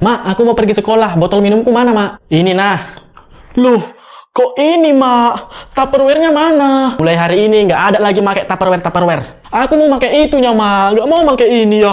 Mak, aku mau pergi sekolah. Botol minumku mana, Mak? Ini nah. Loh, kok ini, Mak? Tupperware-nya mana? Mulai hari ini nggak ada lagi pakai Tupperware. Aku mau pakai itunya, Mak. Nggak mau pakai ini ya.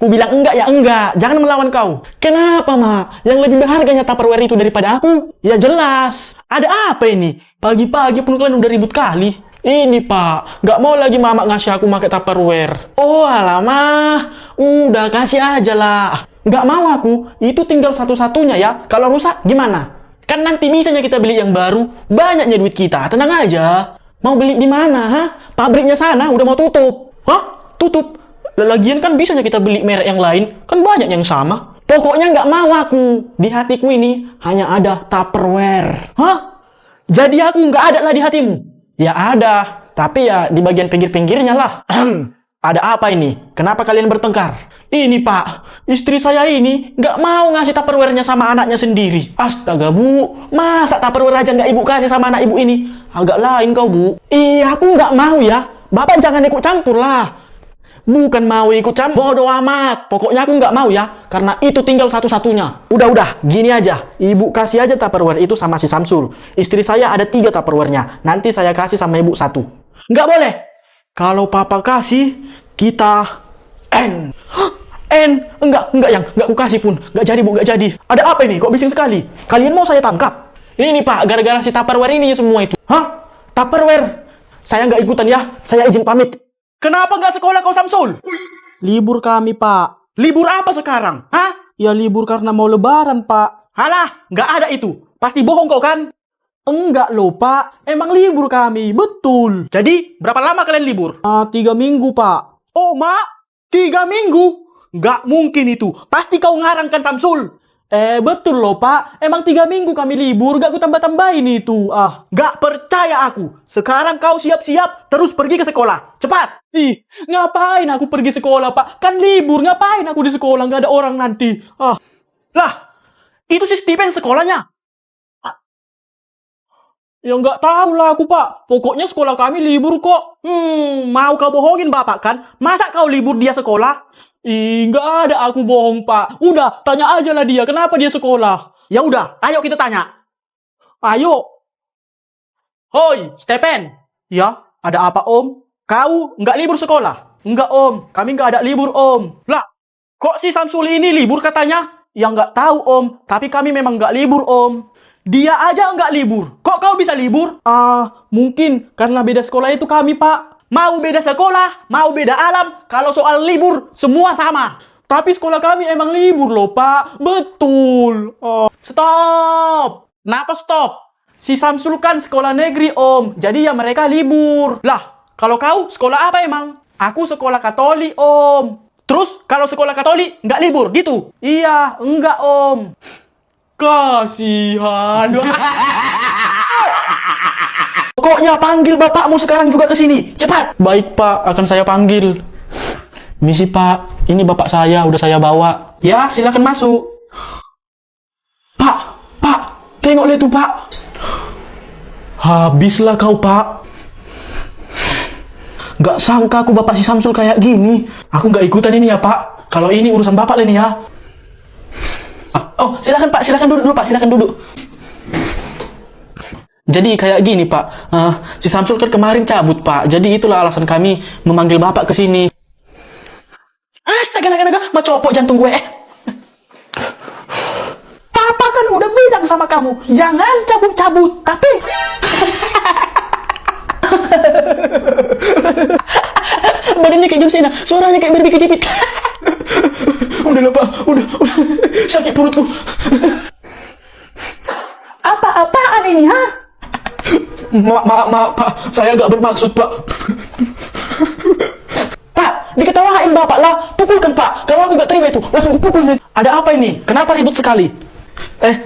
Aku bilang enggak ya enggak. Jangan melawan kau. Kenapa, Mak? Yang lebih berharganya Tupperware itu daripada aku? Ya jelas. Ada apa ini? Pagi-pagi pun kalian udah ribut kali. Ini, Pak. Nggak mau lagi Mama ngasih aku pakai Tupperware. Oh, alamah. Udah, kasih aja lah. Nggak mau aku. Itu tinggal satu-satunya ya. Kalau rusak, gimana? Kan nanti bisanya kita beli yang baru. Banyaknya duit kita. Tenang aja. Mau beli di mana, ha? Pabriknya sana udah mau tutup. Hah? Tutup? Lagian kan bisanya kita beli merek yang lain. Kan banyak yang sama. Pokoknya nggak mau aku. Di hatiku ini hanya ada Tupperware. Hah? Jadi aku nggak ada lah di hatimu? Ya ada. Tapi ya di bagian pinggir-pinggirnya lah. Ada apa ini? Kenapa kalian bertengkar? Ini, Pak. Istri saya ini nggak mau ngasih Tupperware-nya sama anaknya sendiri. Astaga, Bu. Masa Tupperware aja nggak ibu kasih sama anak ibu ini? Agak lain kau, Bu. Iya, aku nggak mau ya. Bapak jangan ikut campur lah. Bukan mau ikut campur. Bodoh amat. Pokoknya aku nggak mau ya. Karena itu tinggal satu-satunya. Udah. Gini aja. Ibu kasih aja Tupperware itu sama si Samsul. Istri saya ada 3 Tupperware-nya. Nanti saya kasih sama ibu 1. Nggak boleh. Kalau papa kasih, kita N. Enggak yang. Nggak aku kasih pun. Nggak jadi, Bu. Nggak jadi. Ada apa ini? Kok bising sekali? Kalian mau saya tangkap? Ini, Pak. Gara-gara si Tupperware ini semua itu. Hah? Tupperware? Saya nggak ikutan ya. Saya izin pamit. Kenapa nggak sekolah kau, Samsul? Libur kami, Pak. Libur apa sekarang? Hah? Ya libur karena mau lebaran, Pak. Halah, nggak ada itu. Pasti bohong kau kan? Enggak loh, Pak. Emang libur kami, betul. Jadi, berapa lama kalian libur? 3 minggu, Pak. Oh, Mak. 3 minggu? Nggak mungkin itu. Pasti kau ngarang kan, Samsul? Betul loh, Pak. Emang 3 minggu kami libur, gak aku tambah-tambahin itu. Nggak percaya aku. Sekarang kau siap-siap, terus pergi ke sekolah. Cepat! Ih, ngapain aku pergi sekolah, Pak? Kan libur, ngapain aku di sekolah? Gak ada orang nanti. Lah, itu si Steven sekolahnya. Ya nggak tahu lah aku, Pak. Pokoknya sekolah kami libur kok. Mau kau bohongin Bapak kan? Masa kau libur dia sekolah? Ih, nggak ada aku bohong, Pak. Udah, tanya aja lah dia. Kenapa dia sekolah? Ya udah, ayo kita tanya. Ayo. Hoi, Stephen. Ya, ada apa, Om? Kau nggak libur sekolah? Enggak, Om. Kami nggak ada libur, Om. Lah, kok si Samsul ini libur katanya? Ya nggak tahu, Om. Tapi kami memang nggak libur, Om. Dia aja nggak libur. Kok kau bisa libur? Mungkin karena beda sekolah itu kami, Pak. Mau beda sekolah, mau beda alam. Kalau soal libur, semua sama. Tapi sekolah kami emang libur loh, Pak. Betul. Stop. Kenapa stop? Si Samsul kan sekolah negeri, Om. Jadi ya mereka libur. Lah, kalau kau sekolah apa emang? Aku sekolah Katolik, Om. Terus kalau sekolah Katolik nggak libur gitu? Iya, enggak, Om. Kasihan. Pokoknya panggil bapakmu sekarang juga ke sini. Cepat. Baik, Pak. Akan saya panggil. Misi, Pak. Ini bapak saya. Udah saya bawa. Ya, silakan masuk. Pak. Tengok lihat tuh, Pak. Habislah kau, Pak. Gak sangka aku bapak si Samsul kayak gini. Aku gak ikutan ini ya, Pak. Kalau ini urusan bapak ini ya. Silakan Pak. Silakan duduk dulu, Pak. Silakan duduk. Jadi kayak gini, Pak. Si Samsul kan kemarin cabut, Pak. Jadi itulah alasan kami memanggil bapak ke sini. Astaga, mau copok jantung gue. Papa kan udah bilang sama kamu, jangan cabut-cabut. Tapi badannya kayak John Cena, suaranya kayak Barbie kejepit. Udahlah, Pak. Udah. Sakit perutku. Apa-apaan ini, ha? Maaf, Pak. Saya nggak bermaksud, Pak. Pak, diketawain bapak lah. Pukulkan, Pak. Kalau aku nggak terima itu, langsung kupukul. Ada apa ini? Kenapa ribut sekali?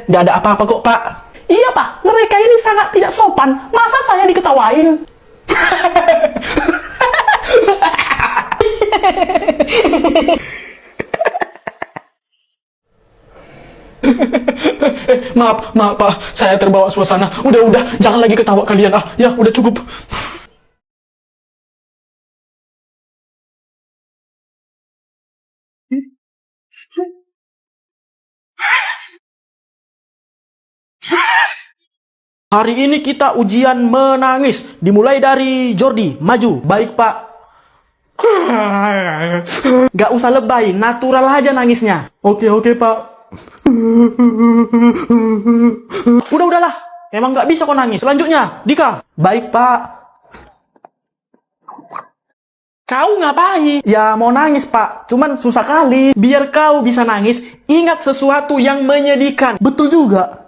Nggak ada apa-apa kok, Pak. Iya, Pak. Mereka ini sangat tidak sopan. Masa saya diketawain? Maaf, Pak. Saya terbawa suasana. Udah. Jangan lagi ketawa kalian. Ya, udah cukup. Hari ini kita ujian menangis. Dimulai dari Jordi, maju. Baik, Pak. Gak usah lebay, natural aja nangisnya. Oke, Pak. Udahlah. Emang gak bisa kau nangis. Selanjutnya, Dika. Baik, Pak. Kau ngapain? Ya mau nangis, Pak. Cuman susah kali. Biar kau bisa nangis, ingat sesuatu yang menyedihkan. Betul juga.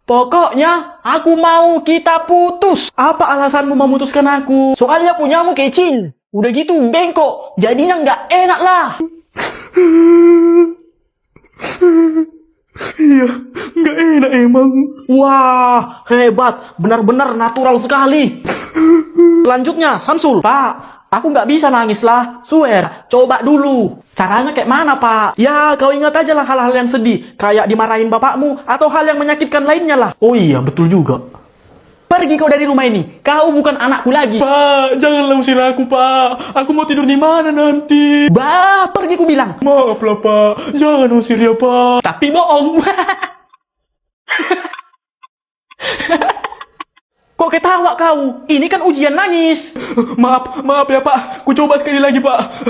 Pokoknya, aku mau kita putus. Apa alasanmu memutuskan aku? Soalnya punyamu kecil. Udah gitu bengkok. Jadinya nggak enak lah. Iya, nggak enak emang. Wah, hebat. Benar-benar natural sekali. Selanjutnya, Samsul. Pak, aku nggak bisa nangis lah. Swear, coba dulu. Caranya kayak mana, Pak? Ya, kau ingat aja lah hal-hal yang sedih. Kayak dimarahin bapakmu atau hal yang menyakitkan lainnya lah. Oh iya, betul juga. Pergi kau dari rumah ini. Kau bukan anakku lagi. Pak, janganlah usir aku, Pak. Aku mau tidur di mana nanti? Bah, pergi ku bilang. Maaflah, Pak. Jangan usir ya, Pak. Tapi bohong. Kok ketawa kau? Ini kan ujian nangis. Maaf ya, Pak. Ku coba sekali lagi, Pak.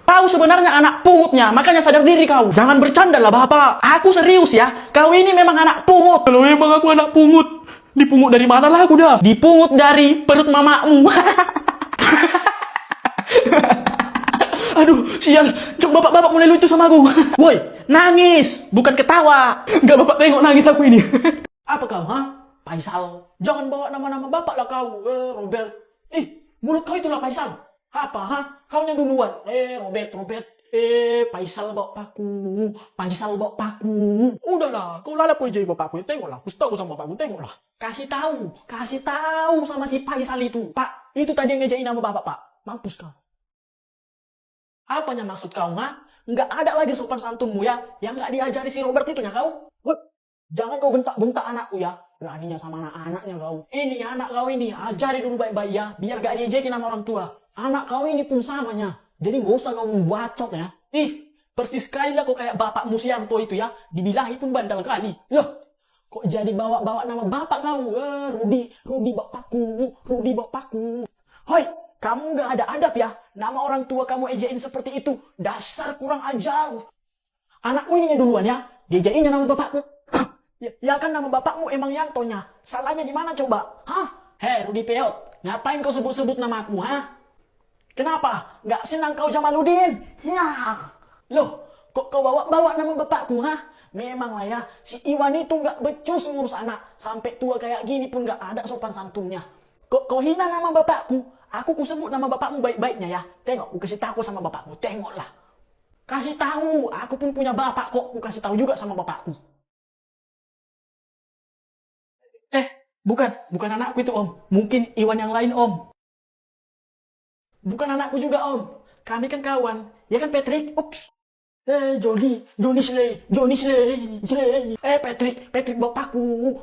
Kau sebenarnya anak pungutnya, makanya sadar diri kau. Jangan bercanda lah, Bapak. Aku serius ya. Kau ini memang anak pungut. Kalau emang aku anak pungut, dipungut dari mana lah aku dah? Dipungut dari perut mamamu. Aduh, sial. Cuk, bapak mulai lucu sama aku. Woi, nangis, bukan ketawa. Enggak, Bapak tengok nangis aku ini. Apa kau, ha? Faisal. Jangan bawa nama-nama bapak lah kau. Robert. Mulut kau itulah Faisal. Apa, ha? Kau yang duluan. Robert. Faisal bawa paku. Faisal bawa paku. Udahlah, kau lalap aja bapakku. Tengoklah, aku tahu sama bapakku. Tengoklah. Kasih tahu sama si Faisal itu. Pak, itu tadi yang ngejain nama bapak, Pak. Mampus kau. Apanya maksud kau, ha? Nggak ada lagi sopan santunmu ya, yang nggak diajari si Robert itu ya kau. Jangan kau bentak-bentak anakku ya. Beraninya sama anak-anaknya kau. Ini anak kau ini, ajari dulu baik-baik ya, biar gak diajakin sama orang tua. Anak kau ini pun samanya. Jadi gak usah kau membacot ya. Persis sekali lah kau kayak bapak Musianto itu ya. Dibilahi pun bandel kali. Loh, kok jadi bawa-bawa nama bapak kau? Rudi bapakku. Hoi, kamu gak ada adab ya. Nama orang tua kamu ejain seperti itu. Dasar kurang ajar. Anakmu ini duluan ya. Diajainnya nama bapakku. Ya kan nama bapakmu emang Yantonya. Salahnya di mana coba? Hei Rudi Peot, ngapain kau sebut-sebut namaku, ha? Kenapa? Nggak senang kau Jamaluddin? Ya. Loh, kok kau bawa-bawa nama bapakku, ha? Memang lah ya, si Iwan itu nggak becus ngurus anak. Sampai tua kayak gini pun nggak ada sopan santunnya. Kok kau hina nama bapakku? Aku sebut nama bapakmu baik-baiknya ya. Tengok, ku kasih tahu sama bapakku. Tengoklah. Kasih tahu, aku pun punya bapak kok. Ku kasih tahu juga sama bapakku. Bukan anakku itu, Om. Mungkin Iwan yang lain, Om. Bukan anakku juga, Om. Kami kan kawan. Ya kan, Patrick? Ups. Johnny Slay. Patrick bapakku.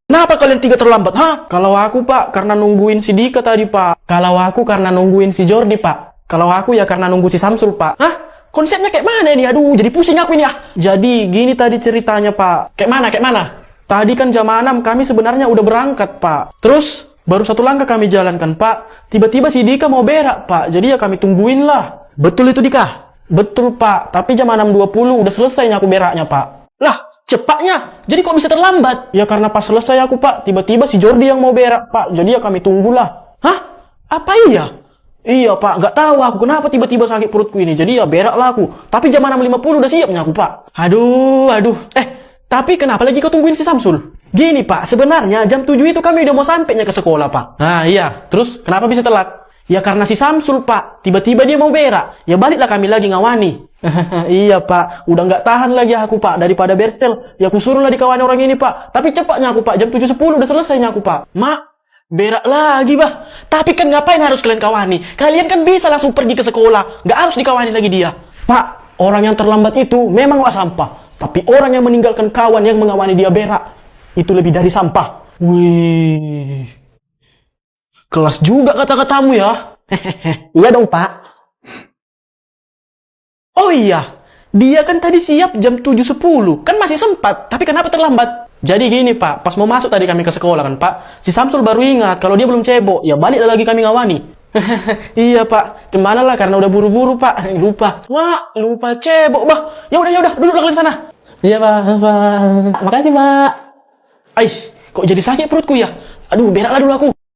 Kenapa kalian tiga terlambat, ha? Kalau aku, Pak, karena nungguin si Dika tadi, Pak. Kalau aku karena nungguin si Jordi, Pak. Kalau aku ya karena nunggu si Samsul, Pak. Hah? Konsepnya kayak mana ini? Aduh, jadi pusing aku ini ya. Jadi, gini tadi ceritanya, Pak. Kayak mana? Tadi kan jam 6 kami sebenarnya udah berangkat, Pak. Terus, baru satu langkah kami jalankan, Pak. Tiba-tiba si Dika mau berak, Pak. Jadi ya kami tungguin lah. Betul itu, Dika? Betul, Pak. Tapi jam 6.20 udah selesainya aku beraknya, Pak. Lah, cepatnya. Jadi kok bisa terlambat? Ya karena pas selesai aku, Pak. Tiba-tiba si Jordi yang mau berak, Pak. Jadi ya kami tunggulah. Hah? Apa iya? Iya, Pak. Nggak tahu aku kenapa tiba-tiba sakit perutku ini. Jadi ya berak lah aku. Tapi jam 6.50 udah siapnya aku, Pak. Aduh. Tapi kenapa lagi kau tungguin si Samsul? Gini, Pak. Sebenarnya jam 7 itu kami udah mau sampainya ke sekolah, Pak. Nah, iya. Terus kenapa bisa telat? Ya karena si Samsul, Pak. Tiba-tiba dia mau berak. Ya baliklah kami lagi ngawani. Iya, Pak. Udah nggak tahan lagi aku, Pak. Daripada bercel. Ya aku suruhlah dikawani orang ini, Pak. Tapi cepatnya aku, Pak. Jam 7.10 udah selesainya aku, Pak. Mak, berak lagi, bah. Tapi kan ngapain harus kalian kawani? Kalian kan bisa langsung pergi ke sekolah. Nggak harus dikawani lagi dia. Pak, orang yang terlambat itu memanglah sampah. Tapi orang yang meninggalkan kawan yang mengawani dia berak, itu lebih dari sampah. Wih. Kelas juga kata-katamu ya. Iya dong, Pak. Oh iya, dia kan tadi siap jam 7.10. Kan masih sempat, tapi kenapa terlambat? Jadi gini Pak, pas mau masuk tadi kami ke sekolah kan Pak, si Samsul baru ingat kalau dia belum cebok, ya balik lagi kami ngawani. Iya Pak, gimana lah karena udah buru-buru Pak, lupa. Wah, lupa cebok bah. Ya udah, duduk lagi di sana. Iya Pak. Makasih Pak. Kok jadi sakit perutku ya? Aduh, berak lah dulu aku.